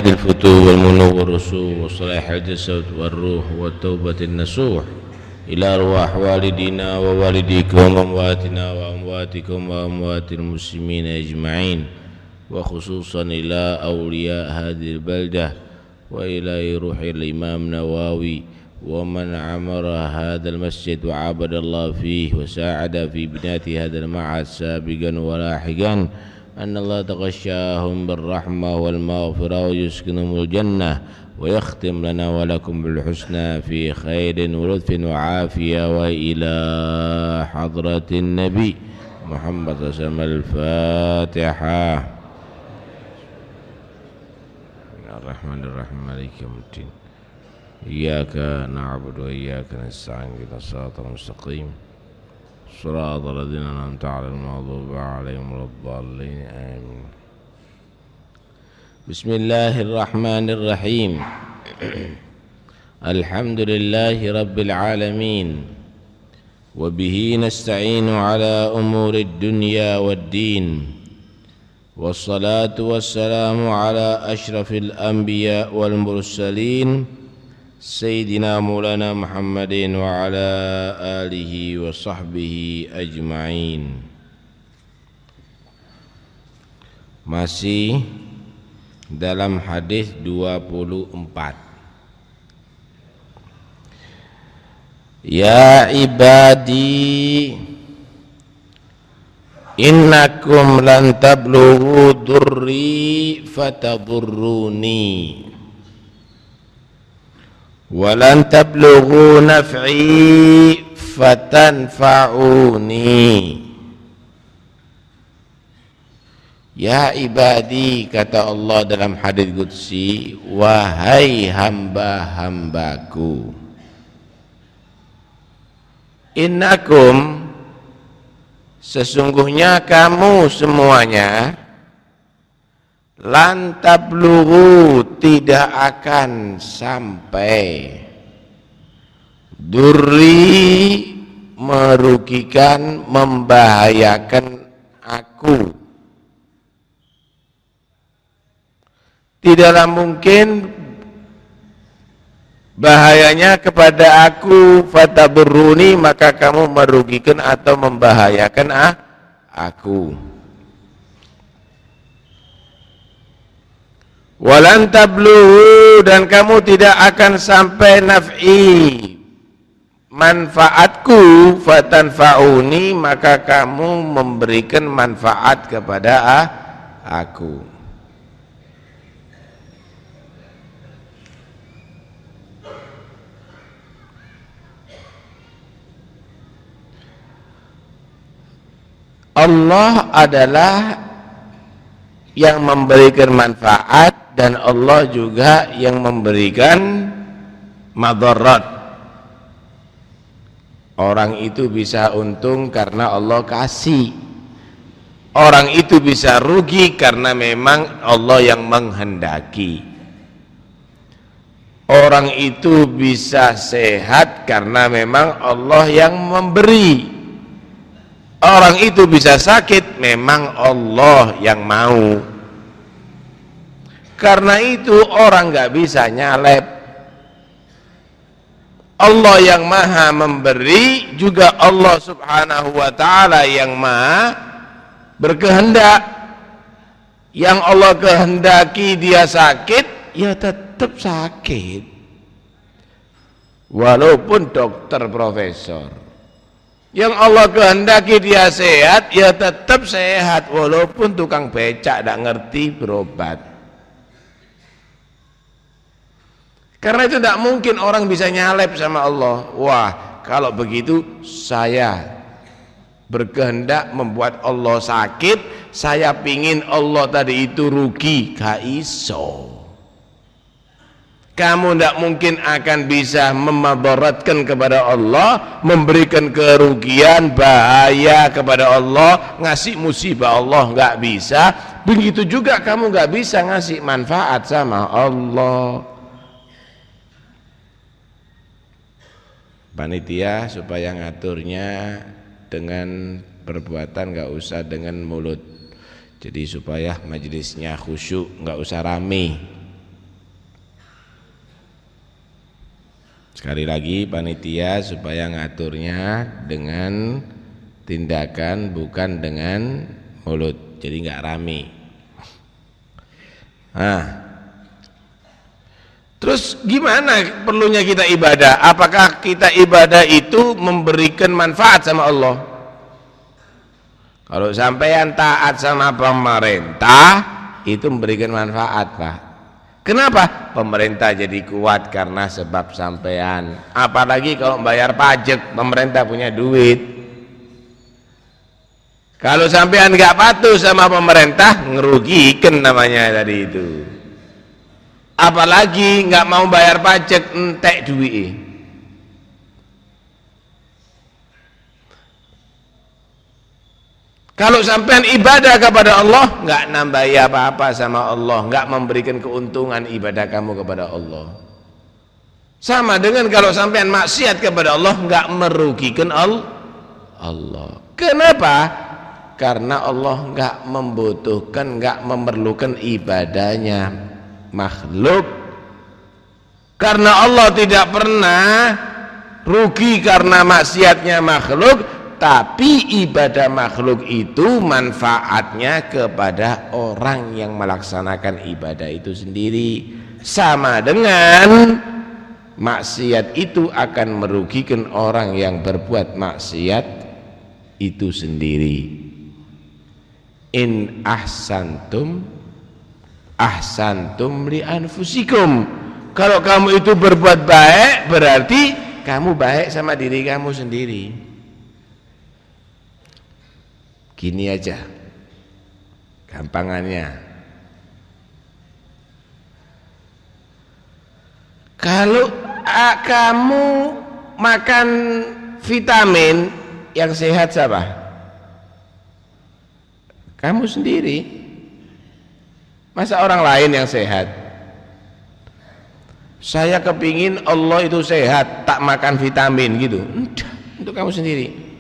الفتوح والمنو والرسوح وصلاح الجسد والروح والتوبة النصوح إلى أرواح والدينا ووالديكم وأمواتنا وأمواتكم وأموات المسلمين أجمعين، وخصوصا إلى أولياء هذه البلدة وإلى روح الإمام نواوي ومن عمر هذا المسجد وعبد الله فيه وساعد في بناء هذا المعهد سابقا ولاحقا، أن الله تغشاهم بالرحمة والمغفرة ويسكنهم الجنة، ويختم لنا ولكم بالحسنى في خير ولطف وعافية، وإلى حضرة النبي محمد صلى الله عليه وسلم. الفاتحة. الرحمن الرحيم مالك يوم الدين، إياك نعبد وإياك نستعين، اهدنا الصراط المستقيم صراط الذين أنعمت عليهم غير المغضوب عليهم ولا الضالين، آمين. بسم الله الرحمن الرحيم. الحمد لله رب العالمين، وبه نستعين على أمور الدنيا والدين، والصلاة والسلام على أشرف الأنبياء والمرسلين سيدنا مولانا محمد وعلى آله وصحبه أجمعين. Masih dalam hadis 24. Ya ibadi innakum lan tablughu durri fatadurruni wa lan tablughu naf'i fatanfa'uni. Ya ibadi, kata Allah dalam hadits qudsi, wahai hamba-hambaku, innakum, sesungguhnya kamu semuanya, lan tablughu, tidak akan sampai, durri, merugikan, membahayakan aku, tidaklah mungkin bahayanya kepada aku, fatadurruni, maka kamu merugikan atau membahayakan aku. Walan tablughu, dan kamu tidak akan sampai naf'i, manfaatku, fatanfa'uni, maka kamu memberikan manfaat kepada aku. Allah adalah yang memberikan manfaat, dan Allah juga yang memberikan madarat. Orang itu bisa untung karena Allah kasih, orang itu bisa rugi karena memang Allah yang menghendaki. Orang itu bisa sehat karena memang Allah yang memberi. Orang itu bisa sakit, memang Allah yang mau. Karena itu orang nggak bisa nyalep. Allah yang maha memberi, juga Allah subhanahu wa ta'ala yang maha berkehendak. Yang Allah kehendaki dia sakit, ya tetap sakit, walaupun dokter profesor. Yang Allah kehendaki dia sehat, ya tetap sehat, walaupun tukang becak tidak ngerti berobat. Karena itu tidak mungkin orang bisa nyalep sama Allah. Wah, kalau begitu saya berkehendak membuat Allah sakit, saya pingin Allah tadi itu rugi, gak iso. Kamu tidak mungkin akan bisa memadaratkan kepada Allah, memberikan kerugian, bahaya kepada Allah, ngasih musibah Allah, nggak bisa. Begitu juga kamu nggak bisa ngasih manfaat sama Allah. Panitia supaya ngaturnya dengan perbuatan, nggak usah dengan mulut. Jadi supaya majelisnya khusyuk, nggak usah rame. Sekali lagi panitia supaya ngaturnya dengan tindakan bukan dengan mulut, jadi nggak rame. Nah, terus gimana perlunya kita ibadah? Apakah kita ibadah itu memberikan manfaat sama Allah? Kalau sampean taat sama pemerintah itu memberikan manfaat, Pak. Kenapa? Pemerintah jadi kuat karena sebab sampean. Apalagi kalau bayar pajak, pemerintah punya duit. Kalau sampean nggak patuh sama pemerintah, ngerugikan namanya tadi itu. Apalagi nggak mau bayar pajak, entek duit. Kalau sampean ibadah kepada Allah, nggak nambahi apa-apa sama Allah, nggak memberikan keuntungan ibadah kamu kepada Allah. Sama dengan kalau sampean maksiat kepada Allah, nggak merugikan Allah. Kenapa? Karena Allah nggak membutuhkan, nggak memerlukan ibadahnya makhluk. Karena Allah tidak pernah rugi karena maksiatnya makhluk. Tapi ibadah makhluk itu manfaatnya kepada orang yang melaksanakan ibadah itu sendiri. Sama dengan maksiat itu akan merugikan orang yang berbuat maksiat itu sendiri. In ahsantum ahsantum li anfusikum. Kalau kamu itu berbuat baik, berarti kamu baik sama diri kamu sendiri. Gini aja gampangannya, kalau kamu makan vitamin, yang sehat siapa? Kamu sendiri. Masa orang lain yang sehat? Saya kepingin Allah itu sehat, tak makan vitamin gitu. Untuk kamu sendiri.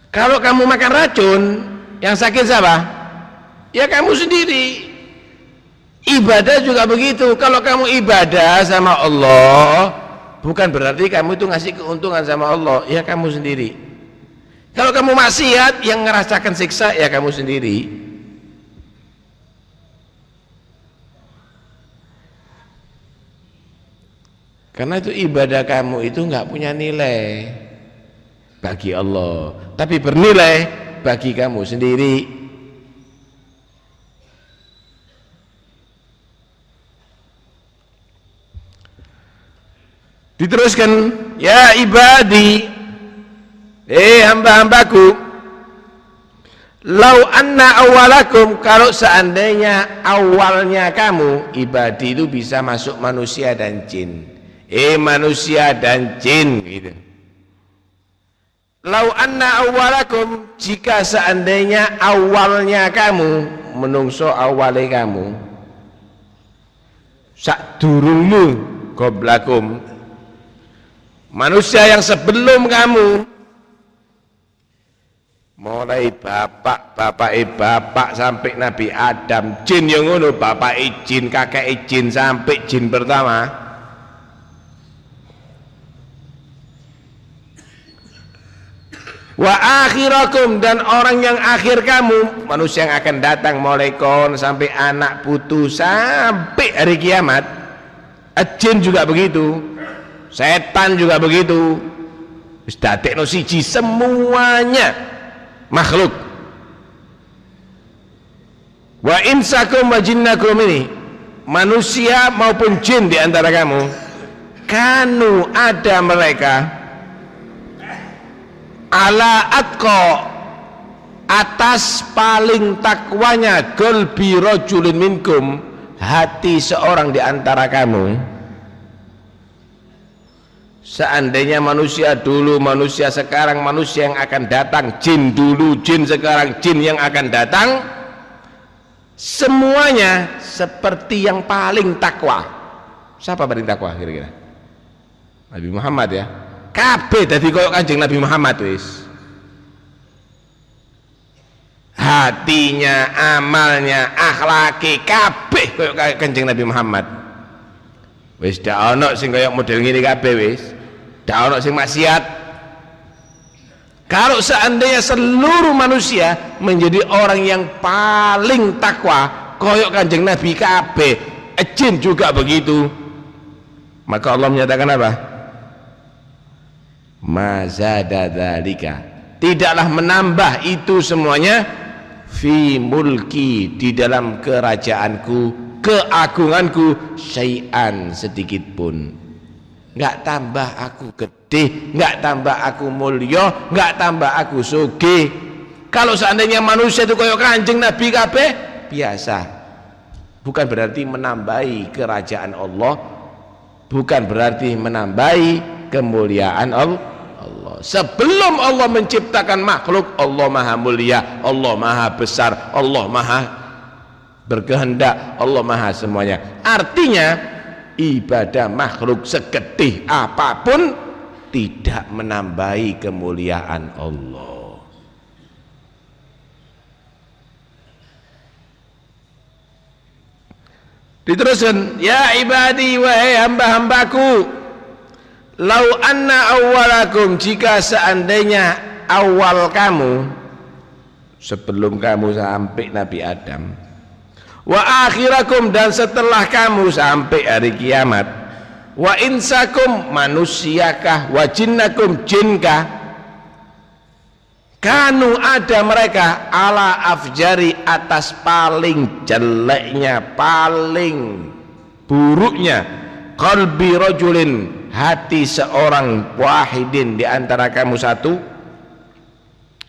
Kalau kamu makan racun, yang sakit siapa? Ya kamu sendiri. Ibadah juga begitu. Kalau kamu ibadah sama Allah, bukan berarti kamu itu ngasih keuntungan sama Allah, ya kamu sendiri. Kalau kamu maksiat, yang ngerasakan siksa ya kamu sendiri. Karena itu ibadah kamu itu nggak punya nilai bagi Allah, tapi bernilai bagi kamu sendiri. Diteruskan, ya ibadi, hamba-hambaku, lau anna awalakum, kalau seandainya awalnya kamu, ibadi itu bisa masuk manusia dan jin. Manusia dan jin gitu. Lau anna awalakum, jika seandainya awalnya kamu, menungso awale kamu, sakdurungmu, goblakum, manusia yang sebelum kamu, mulai bapak sampai Nabi Adam, jin yang ngono, bapak jin, kakek jin, sampai jin pertama, wa akhirakum, dan orang yang akhir kamu, manusia yang akan datang mulai kon sampai anak putu sampai hari kiamat. Jin juga begitu, setan juga begitu, dadekno siji semuanya makhluk. Wa insakum wa jinnakum, ini manusia maupun jin di antara kamu, kanu ada mereka, ala atqa, atas paling takwanya, qalbi rajulin minkum, hati seorang di antara kamu. Seandainya manusia dulu, manusia sekarang, manusia yang akan datang, jin dulu, jin sekarang, jin yang akan datang, semuanya seperti yang paling takwa. Siapa paling takwa kira-kira? Nabi Muhammad ya. Kabeh dadi koyo Kanjeng Nabi Muhammad wis. Hatinya, amalnya, akhlaki kabeh koyo Kanjeng Nabi Muhammad. Wis dak ana sing kaya model ngene kabeh wis. Dak ana sing maksiat. Kalau seandainya seluruh manusia menjadi orang yang paling takwa, koyok Kanjeng Nabi kabeh, jin juga begitu, maka Allah menyatakan apa? Mazada dzalika, tidaklah menambah itu semuanya fi mulki, di dalam kerajaanku, keagunganku, syai'an, sedikit pun. Enggak tambah aku gede, enggak tambah aku mulya, enggak tambah aku sugih. Kalau seandainya manusia itu koyok Kanjeng Nabi kabeh, biasa. Bukan berarti menambahi kerajaan Allah, bukan berarti menambahi kemuliaan Allah. Sebelum Allah menciptakan makhluk, Allah maha mulia, Allah maha besar, Allah maha berkehendak, Allah maha semuanya. Artinya ibadah makhluk segede apapun tidak menambahi kemuliaan Allah. Diteruskan, ya ibadi, wahai hamba-hambaku, lau anna awwalakum, jika seandainya awal kamu, sebelum kamu sampai Nabi Adam, wa akhirakum, dan setelah kamu sampai hari kiamat, wa insakum, manusiakah, wa jinnakum, jinkah, kanu, ada mereka, ala afjari, atas paling jeleknya, paling buruknya, qalbi rajulin, hati seorang wahidin, di antara kamu satu.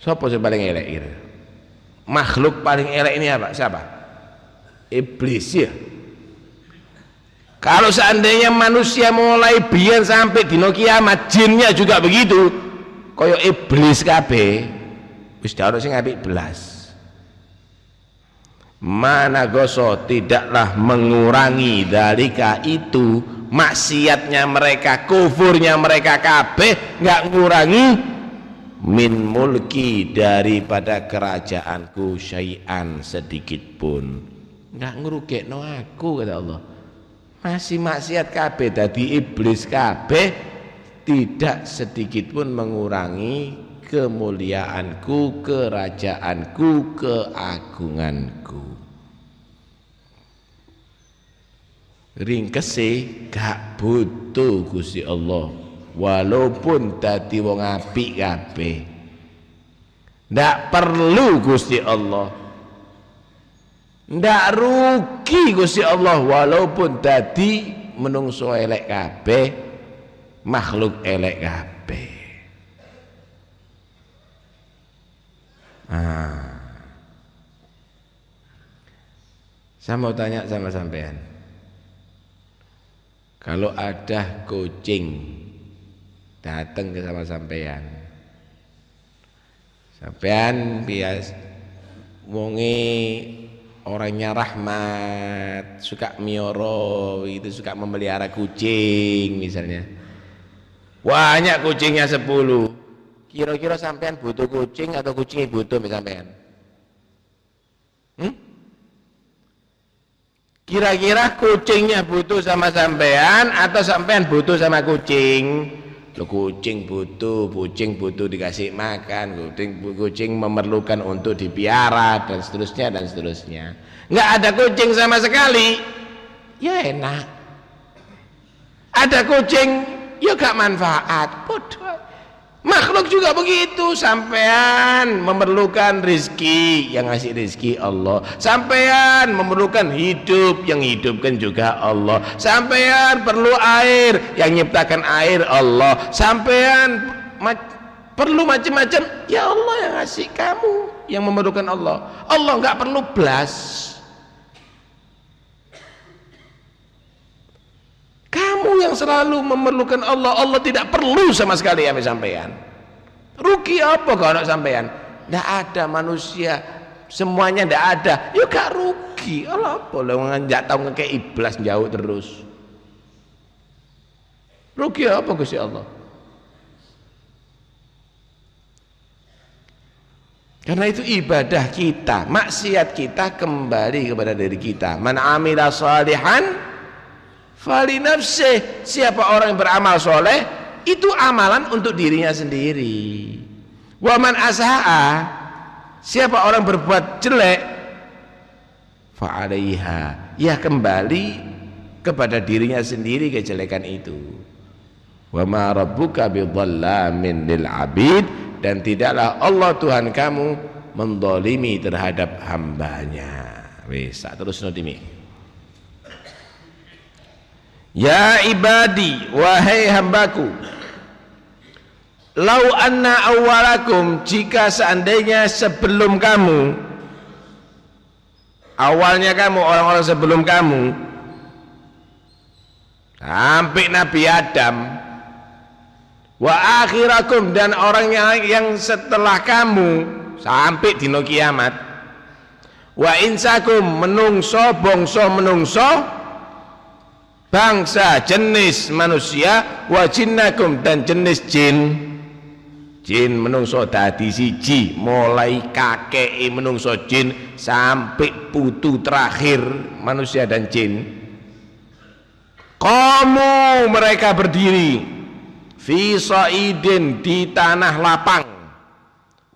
Siapa yang paling elek kira? Makhluk paling elek ini apa? Siapa? Iblis ya. Kalau seandainya manusia mulai biyen sampai dino kiamat, jinnya juga begitu, koyo iblis kabeh, wis ora sing apik belas. Mana goso, tidaklah mengurangi dalika itu, maksiatnya mereka, kufurnya mereka kabeh, enggak ngurangi min mulki, daripada kerajaanku, syai'an, sedikit pun. Enggak ngrugekno aku, kata Allah. Masih maksiat kabeh, dadi iblis kabeh, tidak sedikit pun mengurangi kemuliaanku, kerajaanku, keagunganku. Ringkese gak butuh Gusti Allah, walaupun dadi wong apik kabeh, ndak perlu Gusti Allah. Ndak rugi Gusti Allah, walaupun dadi menungso elek kabeh, makhluk elek kabeh. Saya mau tanya sama sampean, kalau ada kucing datang ke sama sampean, sampean bias wonge orangnya rahmat, suka mioro, itu suka memelihara kucing misalnya, banyak kucingnya 10, kira-kira sampean butuh kucing atau kucingnya butuh sampean? Kira-kira kucingnya butuh sama sampean atau sampean butuh sama kucing? Loh, kucing butuh dikasih makan, kucing memerlukan untuk dipiara, dan seterusnya dan seterusnya. Nggak ada kucing sama sekali, ya enak. Ada kucing, ya gak manfaat. Bodoh. Makhluk juga begitu, sampean memerlukan rizki, yang ngasih rizki Allah. Sampean memerlukan hidup, yang hidupkan juga Allah. Sampean perlu air, yang nyiptakan air Allah. Sampean perlu macam-macam, ya Allah yang ngasih kamu, yang memerlukan Allah. Allah nggak perlu belas. Kamu yang selalu memerlukan Allah, Allah tidak perlu sama sekali ya sampean. Rugi apa kalau sampean? Tidak ada manusia, semuanya tidak ada, ya gak rugi. Allah apa lah nggak tahu ngekei iblis jauh terus. Rugi apa Gusti Allah? Karena itu ibadah kita, maksiat kita kembali kepada diri kita. Man amila salihan Fali nafsih, siapa orang yang beramal soleh itu amalan untuk dirinya sendiri. Waman asa'a, siapa orang berbuat jelek, fa'alaiha, ya kembali kepada dirinya sendiri kejelekan itu. Wa ma rabbuka bidhallamin lil abid, dan tidaklah Allah Tuhan kamu mendolimi terhadap hambanya. Wis terus nodimi. Ya ibadi, wahai hambaku, lau anna awalakum, jika seandainya sebelum kamu, awalnya kamu, orang-orang sebelum kamu, sampai Nabi Adam, wa akhirakum, dan orang yang setelah kamu sampai dino kiamat, wa insakum, menungso, bangsa menungso, bangsa jenis manusia, wa jinnakum, dan jenis jin. Jin menungso dadi siji, mulai kakek menungso jin sampai putu terakhir manusia dan jin. Qamu, mereka berdiri, fi sa'idin, di tanah lapang,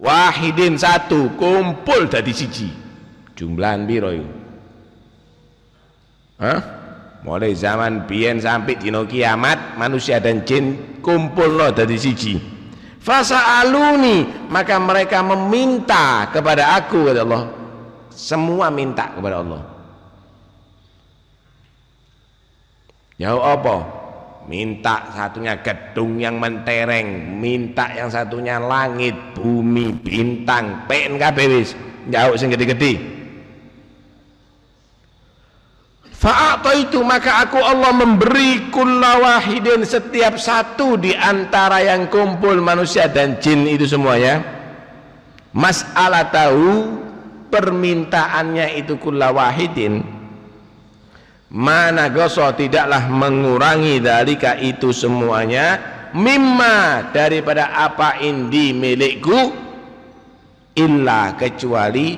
wahidin, satu, kumpul dadi siji. Jumlahan piro iku? Mulai zaman biyen sampai dino kiamat, manusia dan jin kumpul lo dadi siji. Fasa'aluni, maka mereka meminta kepada aku, kata Allah. Semua minta kepada Allah. Ya apa? Minta satunya gedung yang mentereng, minta yang satunya langit, bumi, bintang, pen kabeh wis. Jauh sing gede-gede. Fa'ataitu, maka aku Allah memberi kulla wahidin, setiap satu di antara yang kumpul manusia dan jin itu semuanya, mas'alah tahu, permintaannya itu kulla wahidin, mana goso, tidaklah mengurangi dalika itu semuanya, mimma, daripada apa indi milikku, illa, kecuali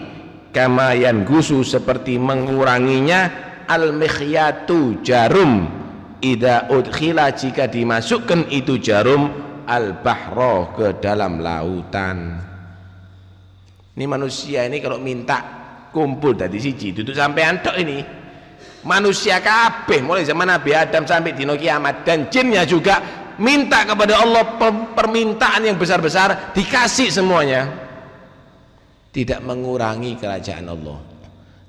kamayan gusu, seperti menguranginya al-mikhyatu, jarum, idza udkhila, jika dimasukkan itu jarum, al-bahra, ke dalam lautan. Ini manusia ini kalau minta kumpul dari siji, duduk sampai tok ini. Manusia kabeh mulai zaman Nabi Adam sampai dino kiamat, dan jinnya juga minta kepada Allah permintaan yang besar-besar, dikasih semuanya. Tidak mengurangi kerajaan Allah,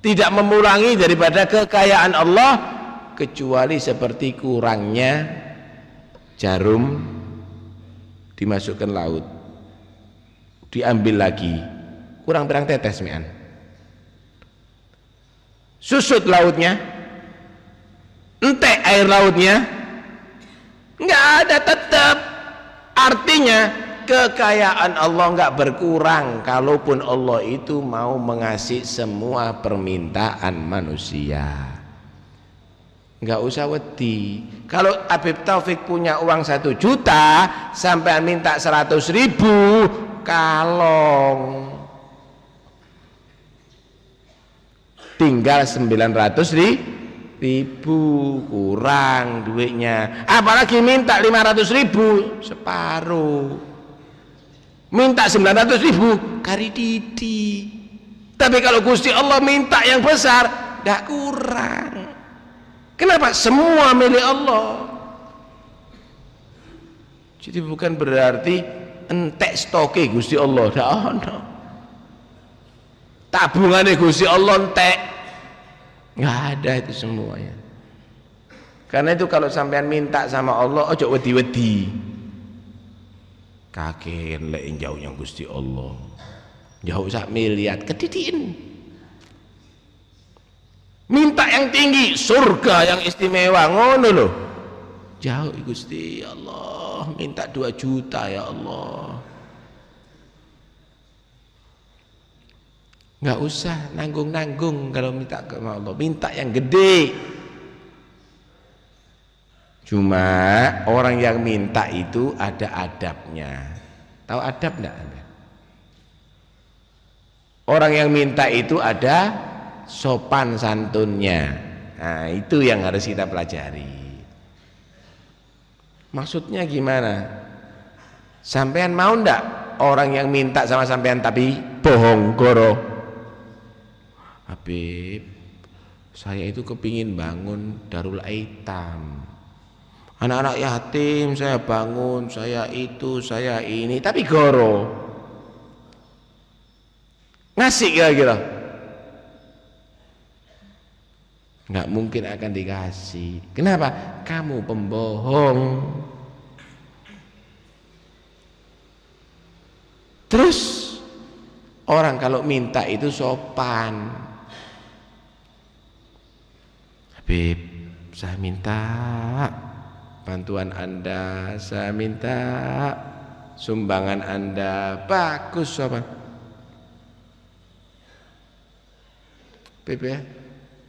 tidak mengurangi daripada kekayaan Allah, kecuali seperti kurangnya jarum dimasukkan laut, diambil lagi, kurang berang tetes mian, susut lautnya, entek air lautnya, enggak ada, tetap. Artinya kekayaan Allah enggak berkurang, kalaupun Allah itu mau mengasih semua permintaan manusia. Enggak usah wedi. Kalau Habib Taufik punya uang 1 juta, sampai minta 100.000, kalong, tinggal 900.000 kurang duitnya. Apalagi minta 500.000, separuh. Minta 900.000, kari didi. Tapi kalau Gusti Allah minta yang besar, tidak kurang. Kenapa? Semua milik Allah. Jadi bukan berarti entek stoke Gusti Allah, tidak ada. Tabungannya Gusti Allah entek, nggak ada itu semuanya. Karena itu kalau sampean minta sama Allah, ojo wedi-wedi. Kakek lek jauh yang Gusti Allah, jauh sak miliar kedidiin. Minta yang tinggi, surga yang istimewa, ngono loh. Jauh Gusti Allah, minta 2 juta ya Allah. Nggak usah nanggung-nanggung kalau minta ke Allah, minta yang gede. Cuma orang yang minta itu ada adabnya. Tahu adab enggak Anda? Orang yang minta itu ada sopan santunnya. Nah, itu yang harus kita pelajari. Maksudnya gimana? Sampean mau ndak orang yang minta sama sampean tapi bohong goro? Habib, saya itu kepingin bangun Darul Aitam, anak-anak yatim saya bangun, saya itu, saya ini, tapi goro. Ngasih kira-kira? Nggak mungkin akan dikasih. Kenapa? Kamu pembohong. Terus orang kalau minta itu sopan. Habib, saya minta bantuan Anda, saya minta sumbangan Anda. Bagus sopan. Habib ya,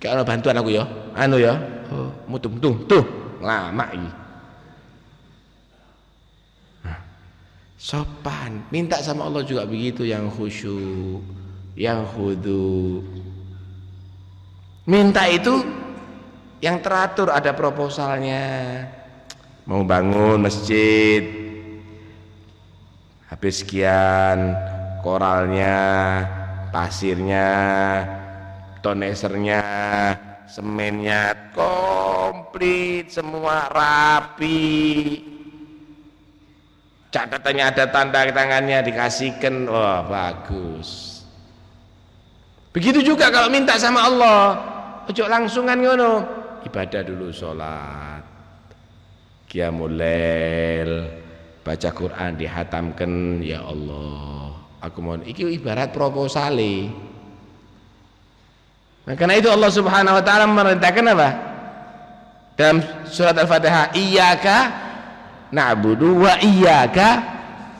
kalau bantuan aku ya, anu ya, oh, mutung tuh, lama ini. Nah, sopan, minta sama Allah juga begitu, yang khusyuk, yang khudu. Minta itu yang teratur, ada proposalnya. Mau bangun masjid, habis sekian, koralnya, pasirnya, tonesernya, semennya komplit, semua rapi, catatannya ada tanda tangannya, dikasihkan. Wah, bagus. Begitu juga kalau minta sama Allah, ojo langsungan ngono. Ibadah dulu, sholat, qiyamul lail, baca Quran, dihatamkan. Ya Allah, aku mohon, iki ibarat proposale. Nah, karena itu Allah Subhanahu wa taala memerintahkan apa? Dalam surat Al-Fatihah, iyyaka na'budu wa iyyaka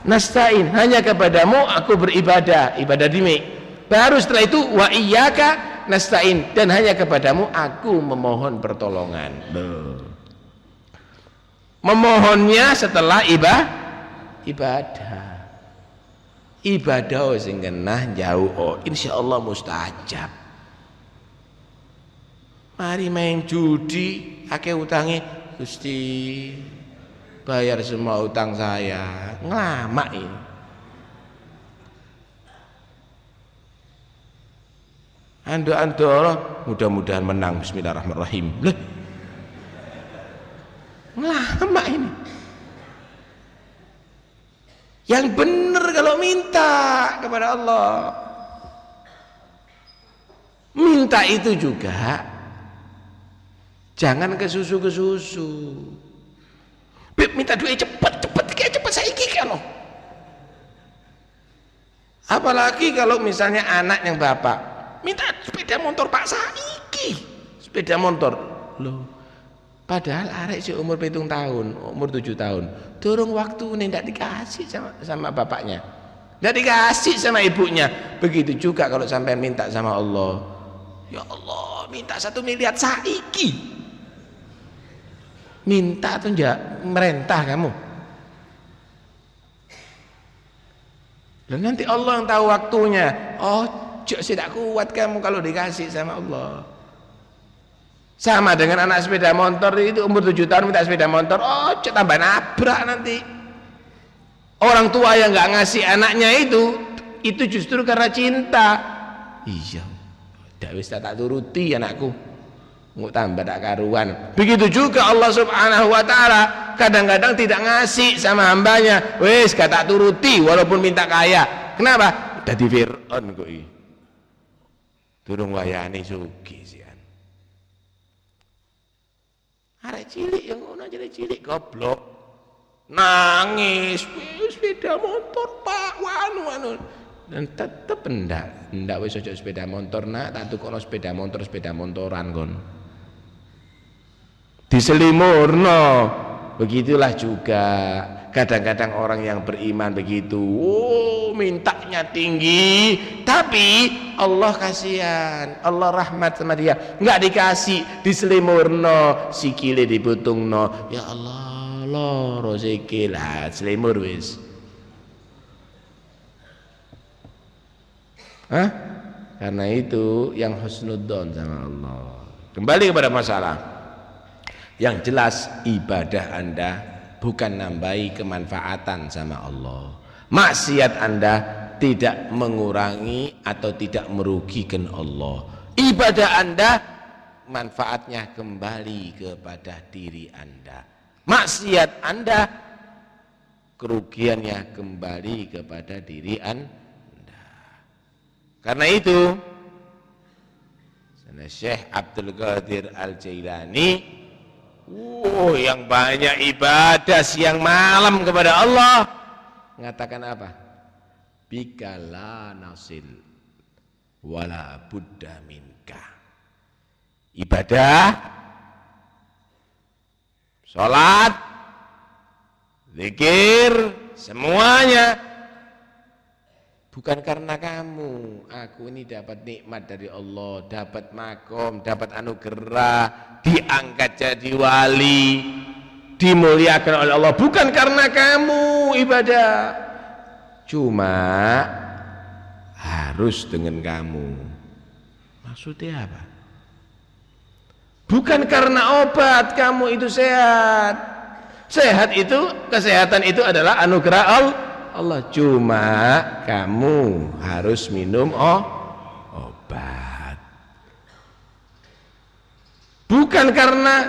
nasta'in. Hanya kepadamu aku beribadah, ibadah dimi. Baru setelah itu wa iyyaka nasta'in, dan hanya kepadamu aku memohon pertolongan. Memohonnya setelah ibadah. Ibadah sing genah jauh, insyaallah mustajab. Mari main judi, akeh utangi, Gusti bayar semua utang saya, ngelama ini. Ando mudah-mudahan menang, bismillahirrahmanirrahim. Leh, ngelama ini. Yang benar kalau minta kepada Allah, minta itu juga jangan ke susu. Beb, minta duit cepet saiki kan. Apalagi kalau misalnya anak yang bapak minta sepeda motor Pak saiki, sepeda motor. Loh, padahal arek si umur 7 tahun, umur 7 tahun, durung waktu ini ndak dikasih sama bapaknya, ndak dikasih sama ibunya. Begitu juga kalau sampai minta sama Allah, ya Allah minta 1 miliar saiki. Minta atau enggak merentah kamu? Dan nanti Allah yang tahu waktunya. Oh, tidak kuat kamu kalau dikasih sama Allah. Sama dengan anak sepeda motor itu, umur 7 tahun minta sepeda motor. Oh, tambah nabrak nanti. Orang tua yang enggak ngasih anaknya itu justru karena cinta. Iya, dak wis tak turuti anakku. Nggak tambah tak karuan. Begitu juga Allah Subhanahu wa taala kadang-kadang tidak ngasih sama hambanya. Wes gak tak turuti walaupun minta kaya. Kenapa? Dadi Fir'aun kok iki. Durung wayane sugih sian. Arek cilik yang ngono, cilik goblok. Nangis, sepeda motor Pak, wanu. Dan tetep ndak wis ojo sepeda motor nak, tak tukono sepeda motoran kon. Diselimurno. Begitulah juga kadang-kadang orang yang beriman begitu. Oh, mintanya tinggi, tapi Allah kasihan, Allah rahmat sama dia, enggak dikasih, diselimurno, sikile dibutungno. Ya Allah, loro sikil, selimur wis. Karena itu yang husnudzon sama Allah. Kembali kepada masalah. Yang jelas ibadah Anda bukan nambahi kemanfaatan sama Allah. Maksiat Anda tidak mengurangi atau tidak merugikan Allah. Ibadah Anda manfaatnya kembali kepada diri Anda. Maksiat Anda kerugiannya kembali kepada diri Anda. Karena itu Syekh Abdul Qadir Al-Jailani yang banyak ibadah siang malam kepada Allah mengatakan apa? Bika la nasil wala budda minka. Ibadah, sholat, zikir, semuanya bukan karena kamu. Aku ini dapat nikmat dari Allah, dapat makom, dapat anugerah, diangkat jadi wali, dimuliakan oleh Allah, bukan karena kamu ibadah, cuma harus dengan kamu. Maksudnya apa? Bukan karena obat kamu itu sehat. Sehat itu, kesehatan itu adalah anugerah Allah. Cuma kamu harus minum obat. Bukan karena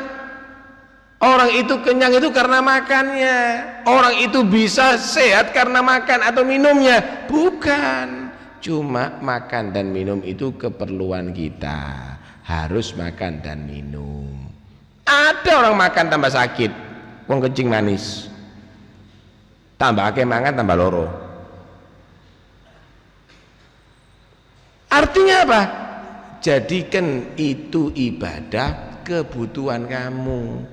orang itu kenyang itu karena makannya. Orang itu bisa sehat karena makan atau minumnya. Bukan. Cuma makan dan minum itu keperluan kita. Harus makan dan minum. Ada orang makan tambah sakit, wong kencing manis, tambah akeh mangan tambah loro. Artinya apa? Jadikan itu ibadah kebutuhan kamu.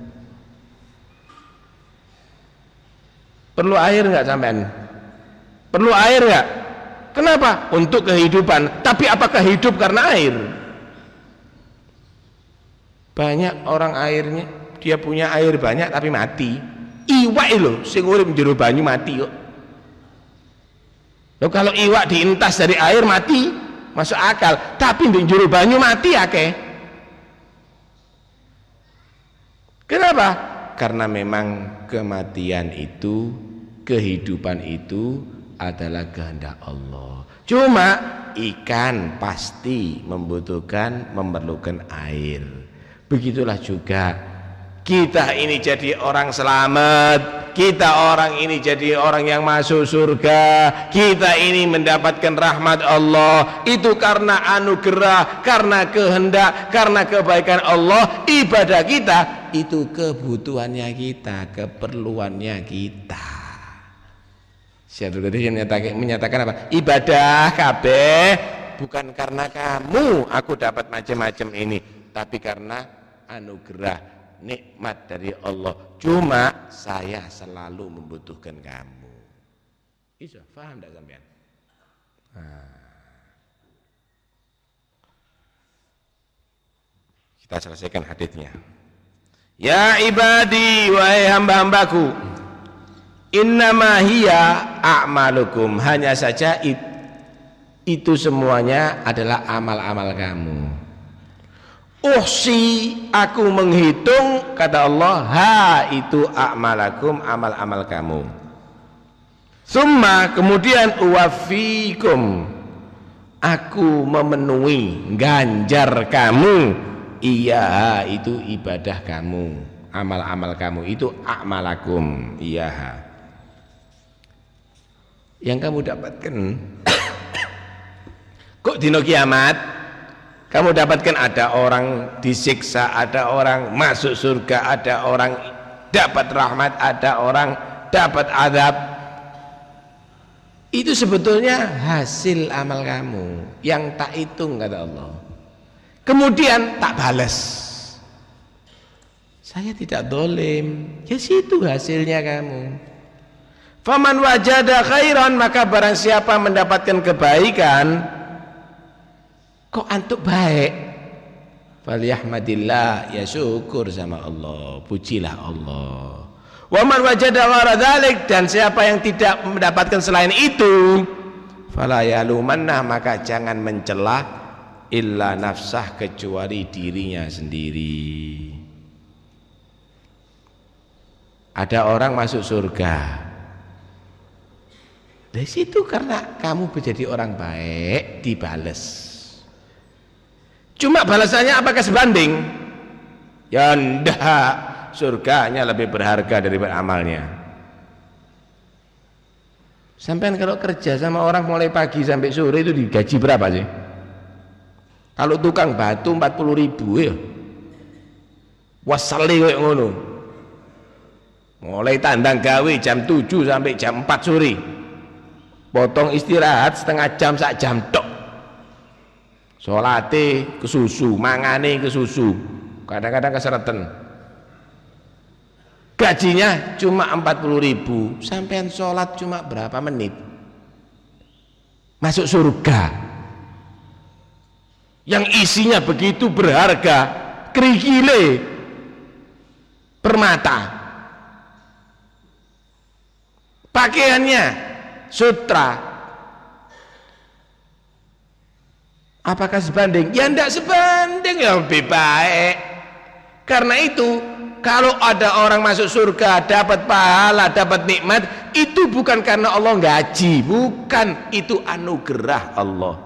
Perlu air nggak sampean? Perlu air nggak? Kenapa? Untuk kehidupan. Tapi apakah hidup karena air? Banyak orang airnya, dia punya air banyak tapi mati. Iwak lho sing urip njero banyu mati kok. Loh, kalau iwak dientas dari air mati, masuk akal. Tapi ndek njero banyu mati akeh. Kenapa? Karena memang kematian itu, kehidupan itu adalah kehendak Allah. Cuma ikan pasti memerlukan air. Begitulah juga kita ini jadi orang selamat, kita orang ini jadi orang yang masuk surga, kita ini mendapatkan rahmat Allah, itu karena anugerah, karena kehendak, karena kebaikan Allah. Ibadah kita itu kebutuhannya kita, keperluannya kita. Syaikhul Qadir menyatakan apa? Ibadah kabeh bukan karena kamu aku dapat macam-macam ini, tapi karena anugerah nikmat dari Allah. Cuma saya selalu membutuhkan kamu. Bisa paham tak sampean? Kita selesaikan hadisnya. Ya ibadi, wahai hamba-hambaku, innama hiya a'malukum, hanya saja itu semuanya adalah amal-amal kamu. Uhsi, aku menghitung, kata Allah, ha itu a'malakum, amal-amal kamu. Summa, kemudian uwafikum, aku memenuhi, ganjar kamu, iya itu ibadah kamu, amal-amal kamu itu a'malakum, iya. Yang kamu dapatkan kok dino kiamat kamu dapatkan ada orang disiksa, ada orang masuk surga, ada orang dapat rahmat, ada orang dapat azab. Itu sebetulnya hasil amal kamu yang tak hitung, kata Allah. Kemudian tak balas. Saya tidak dolim, ya situ hasilnya kamu. Faman wajada khairan, maka barang siapa mendapatkan kebaikan, kok antuk baik, falyahmadillah, ya syukur sama Allah, pujilah Allah. Wa man wajada ghara dzalik, dan siapa yang tidak mendapatkan selain itu, fala yalumanna, maka jangan mencela illa nafsah, kecuali dirinya sendiri. ada orang masuk surga. Dari situ karena kamu menjadi orang baik dibales. Cuma balasannya apakah sebanding? Ya enggak, surganya lebih berharga daripada amalnya. Sampai kalau kerja sama orang mulai pagi sampai sore itu digaji berapa sih? Kalau tukang batu 40.000 ya. Wasali kayak ngono. Mulai tandang gawe jam 7 sampai jam 4 sore. Potong istirahat setengah jam, sak jam tok. Salate kesusu, mangane kesusu. Kadang-kadang kesereten. Gajinya cuma 40.000. Sampean sholat cuma berapa menit? Masuk surga. Yang isinya begitu berharga, kerikile permata, pakaiannya sutra. Apakah sebanding? Ya tidak sebanding, ya lebih baik. Karena itu kalau ada orang masuk surga dapat pahala, dapat nikmat, itu bukan karena Allah gaji, bukan, itu anugerah Allah,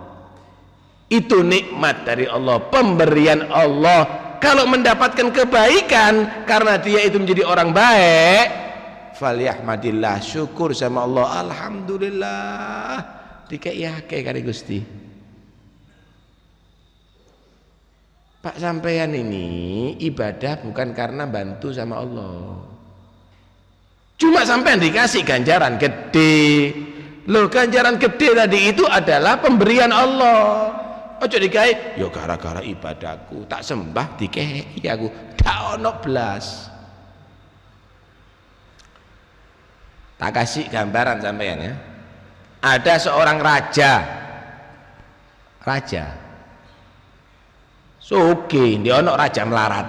itu nikmat dari Allah, pemberian Allah. Kalau mendapatkan kebaikan karena dia itu menjadi orang baik, falyahmadillah, syukur sama Allah, alhamdulillah dikei akeh kali Gusti. Pak sampeyan ini ibadah bukan karena bantu sama Allah, cuma sampeyan dikasih ganjaran gede. Loh, ganjaran gede tadi itu adalah pemberian Allah. Ojo digawe, yo gara-gara ibadahku tak sembah dikei aku, tak ono blas. Tak kasih gambaran sampeyan ya. Ada seorang raja. Sugih, dia ono raja melarat.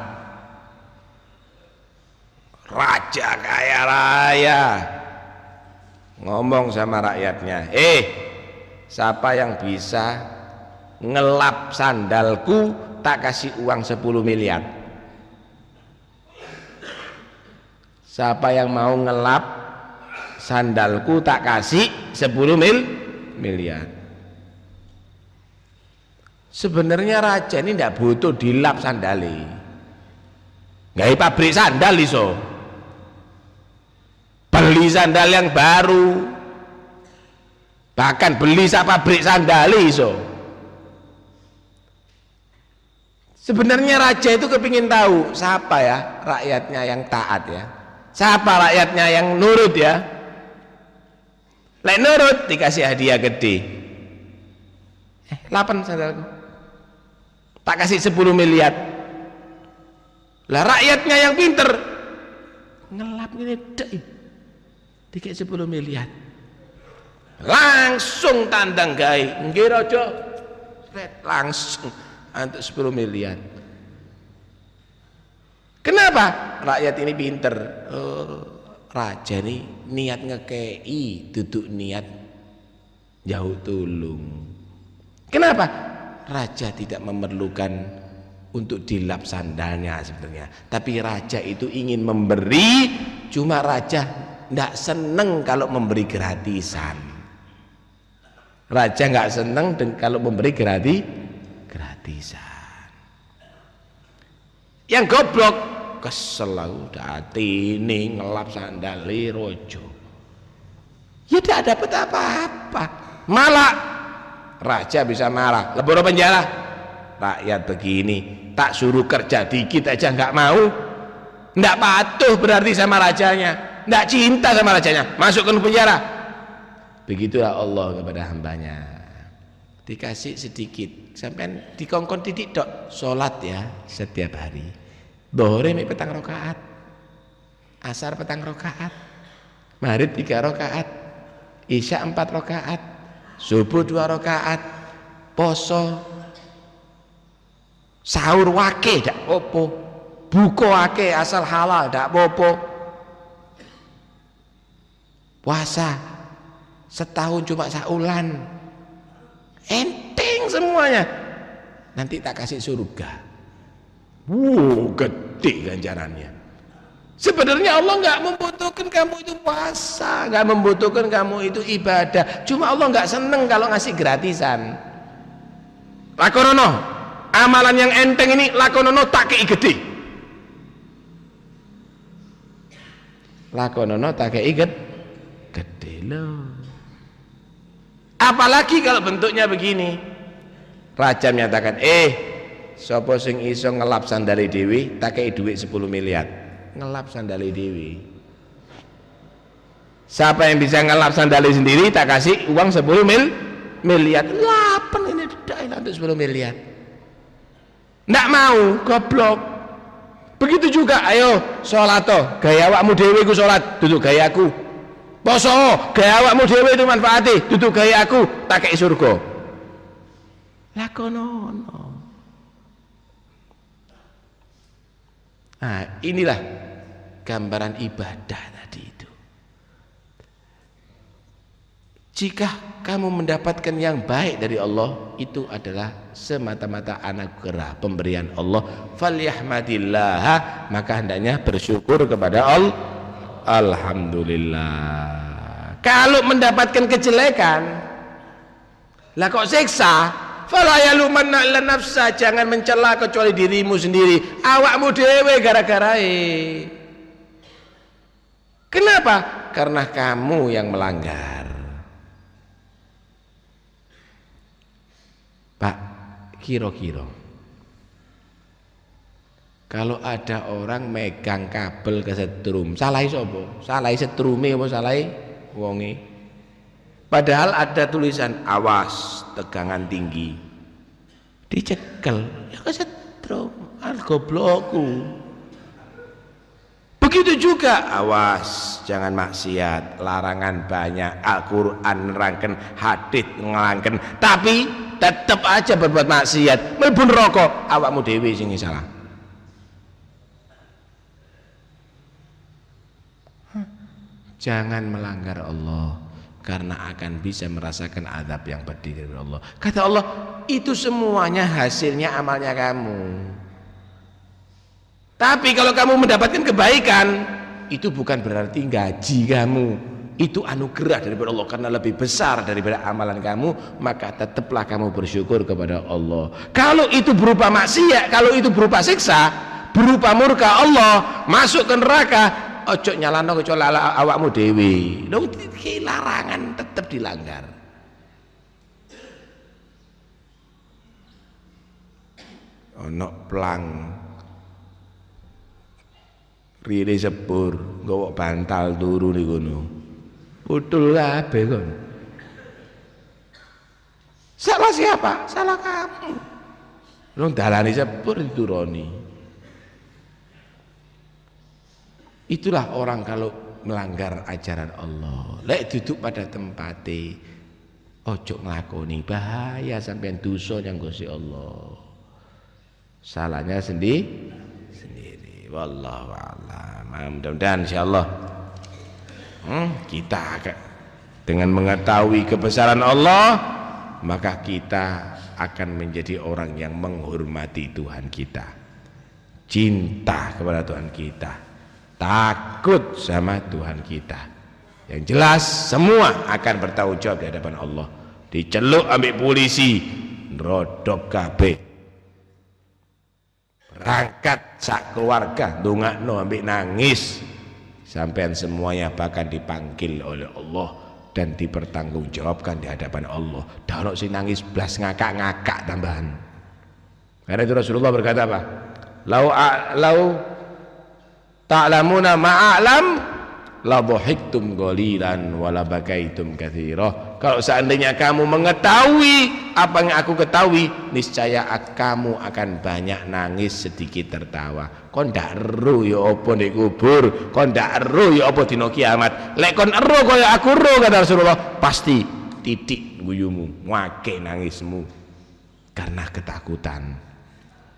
Raja kaya raya. Ngomong sama rakyatnya, siapa yang bisa ngelap sandalku tak kasih uang 10 miliar. Siapa yang mau ngelap sandalku tak kasih 10 miliar. Sebenarnya raja ini tidak butuh dilap sandali, nggak pabrik sandal iso, beli sandal yang baru, bahkan beli sak pabrik sandal iso. Sebenarnya raja itu kepingin tahu siapa ya rakyatnya yang taat ya, siapa rakyatnya yang nurut ya. Lek nurut dikasih hadiah gede. Lapan sandalku, tak kasih 10 miliar. Lah rakyatnya yang pinter ngelap ini dek, dikasih 10 miliar. Langsung tandang gawe, nggih raja, langsung untuk 10 miliar. Kenapa? Rakyat ini pinter. Raja ini niat ngekei, duduk niat jauh tulung. Kenapa? Raja tidak memerlukan untuk dilap sandalnya sebenarnya, tapi raja itu ingin memberi. Cuma raja tidak seneng kalau memberi gratisan. Raja nggak seneng kalau memberi gratisan. Yang goblok kesel aku, datine ngelap sandali rojo, ya tidak dapat apa-apa, malah raja bisa marah, lebur penjara. Rakyat begini tak suruh kerja dikit aja nggak mau, nggak patuh berarti sama rajanya, nggak cinta sama rajanya, masuk ke penjara. Begitulah Allah kepada hambanya. Dikasih sedikit, sampai dikongkon titik dok, sholat ya setiap hari. Dhuhur mek 4 rakaat, asar 4 rakaat, maghrib 3 rakaat, isya 4 rakaat, subuh 2 rakaat, poso, sahur wake dak popo, buka wake asal halal dak popo, puasa setahun cuma saulan, enteng semuanya. Nanti tak kasih surga. Gede ganjarannya. Sebenarnya Allah nggak membutuhkan kamu itu puasa, nggak membutuhkan kamu itu ibadah. Cuma Allah nggak seneng kalau ngasih gratisan. Lakonono, amalan yang enteng ini lakonono tak kei gede. Lakonono tak kei gede loh. Apalagi kalau bentuknya begini. Raja menyatakan, sapa sing iso ngelap sandale dewi, tak kei duit 10 miliar. Ngelap sandale dewi. Siapa yang bisa ngelap sandale sendiri, tak kasih uang 10 miliar. Lapan ini tidak untuk 10 miliar. Nggak mau, goblok. Begitu juga, ayo sholat toh, gaya awakmu dewi ku sholat, duduk gaya aku. Poso, gaya awakmu dewi itu manfaati, duduk gaya aku, tak kei surga. Lakonono. Nah, inilah gambaran ibadah tadi itu. Jika kamu mendapatkan yang baik dari Allah, itu adalah semata-mata anugerah pemberian Allah. Falyahmadillah, maka hendaknya bersyukur kepada Allah. Alhamdulillah. Kalau mendapatkan kejelekan, lah kok siksa? Fala yalumanna illa nafsa, jangan mencela kecuali dirimu sendiri, awakmu dewe gara-gara Kenapa? Karena kamu yang melanggar. Pak, kira-kira kalau ada orang megang kabel kesetrum, salahi sapa? Salahi setrume apa salahi wonge? Padahal ada tulisan awas tegangan tinggi, dicekel, ya kesetrum, goblokku. Begitu juga awas jangan maksiat, larangan banyak, Al-Quran nerangken, hadits ngelangken, tapi tetap aja berbuat maksiat, mlebu neraka, awakmu dhewe sing salah. Jangan melanggar Allah, karena akan bisa merasakan azab yang pedih dari Allah. Kata Allah, itu semuanya hasilnya amalnya kamu. Tapi kalau kamu mendapatkan kebaikan, itu bukan berarti gaji kamu, itu anugerah daripada Allah, karena lebih besar daripada amalan kamu, maka tetaplah kamu bersyukur kepada Allah. Kalau itu berupa maksiat, kalau itu berupa siksa, berupa murka Allah, masuk ke neraka, ojo nyalano kecuali awakmu dewi. Dong, larangan tetap dilanggar. Ono plang rene sepur nggawa bantal turu di kono, putul kabeh kon. Salah siapa? Salah kamu. Nang dalane sepur dituruni. Itulah orang kalau melanggar ajaran Allah. Lek duduk pada tempate, ojo nglakoni, bahaya sampean dosa yang Gusti Allah. Salahnya sendiri. Wallahu a'lam. Mudah-mudahan insyaallah kita dengan mengetahui kebesaran Allah, maka kita akan menjadi orang yang menghormati Tuhan kita, cinta kepada Tuhan kita, takut sama Tuhan kita. Yang jelas semua akan bertanggung jawab di hadapan Allah. Diceluk ambek polisi, rodok kabeh. Berangkat sak keluarga ndongakno ambek nangis, sampean semuanya bahkan dipanggil oleh Allah dan dipertanggungjawabkan di hadapan Allah. Dak ono sing nangis blas, ngakak-ngakak tambahan. Karena itu Rasulullah berkata apa? Lau ta'lamuna ma'alam la dhahiktum qalilan wa la bakaitum katsira. Kalau seandainya kamu mengetahui apa yang aku ketahui, niscaya kamu akan banyak nangis, sedikit tertawa. Kon ndak ero ya apa nek kubur, kon ndak ero ya apa dina kiamat. Lek kon ero kaya aku ero, kata Rasulullah, pasti titik guyumu, wake nangismu karena ketakutan.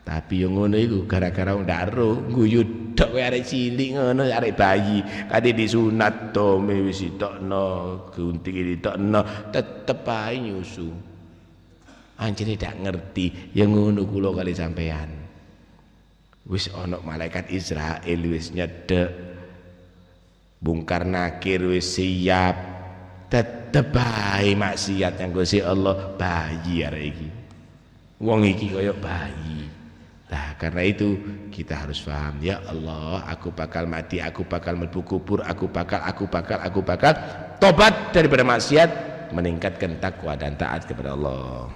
Tapi yang ngono iku gara-gara ndak ero, guyu tok kowe arek cilik ngono, arek bayi, kate disunat to wis ditokno, gunting ditokno, tetep ae nyusu. Anjene ndak ngerti, yang ngono kula kali sampean. Wis ana malaikat Israel wis nyedek bungkar nakir wis siap, tetep bae maksiat yang Gusti Allah bayi arek iki. Wong iki koyo bayi. Nah, karena itu kita harus paham, ya Allah, aku bakal mati, aku bakal mlebu kubur, aku bakal tobat daripada maksiat, meningkatkan takwa dan taat kepada Allah.